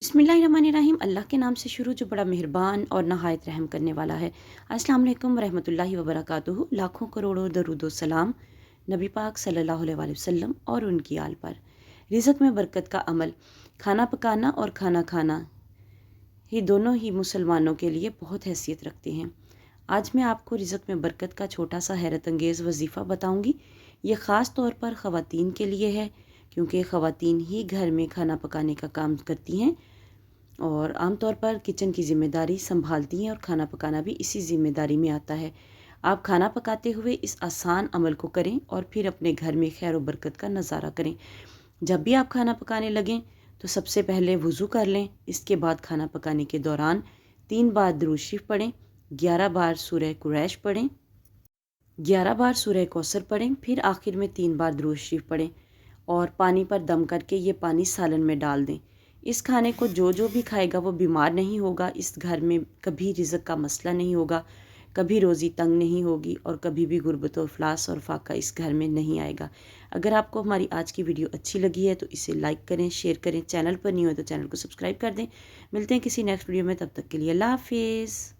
बिस्मिल्लाहिर्रहमानिर्रहीम। अल्लाह के नाम से शुरू जो बड़ा मेहरबान और नहायत रहम करने वाला है। अस्सलाम वालेकुम रहमतुल्लाहि व बरकातुहू। लाखों करोड़ों दरूद व सलाम नबी पाक सल्लल्लाहु अलैहि वसल्लम और उनकी आल पर। रिज़्क़ में बरकत का अमल, खाना पकाना और खाना खाना ही दोनों ही मुसलमानों के लिए बहुत हैसियत रखते हैं। आज मैं आपको रिज़्क़ में बरकत का छोटा सा हैरत अंगेज़ वजीफ़ा बताऊँगी। ये ख़ास तौर पर ख़वातीन के लिए है, क्योंकि ख़वातीन ही घर में खाना पकाने का काम करती हैं और आमतौर पर किचन की ज़िम्मेदारी संभालती हैं और खाना पकाना भी इसी ज़िम्मेदारी में आता है। आप खाना पकाते हुए इस आसान अमल को करें और फिर अपने घर में खैर व बरकत का नज़ारा करें। जब भी आप खाना पकाने लगें तो सबसे पहले वज़ू कर लें। इसके बाद खाना पकाने के दौरान 3 बार दुरूद शरीफ पढ़ें, 11 बार सूरह कुरैश पढ़ें, 11 बार सूरह कौसर पढ़ें, फिर आखिर में 3 बार दुरूद शरीफ पढ़ें और पानी पर दम करके ये पानी सालन में डाल दें। इस खाने को जो भी खाएगा वो बीमार नहीं होगा। इस घर में कभी रिज़्क़ का मसला नहीं होगा, कभी रोज़ी तंग नहीं होगी और कभी भी गुर्बत और इफ़लास और फाका इस घर में नहीं आएगा। अगर आपको हमारी आज की वीडियो अच्छी लगी है तो इसे लाइक करें, शेयर करें। चैनल पर नहीं हो तो चैनल को सब्सक्राइब कर दें। मिलते हैं किसी नेक्स्ट वीडियो में, तब तक के लिए अल्लाह हाफ़िज़।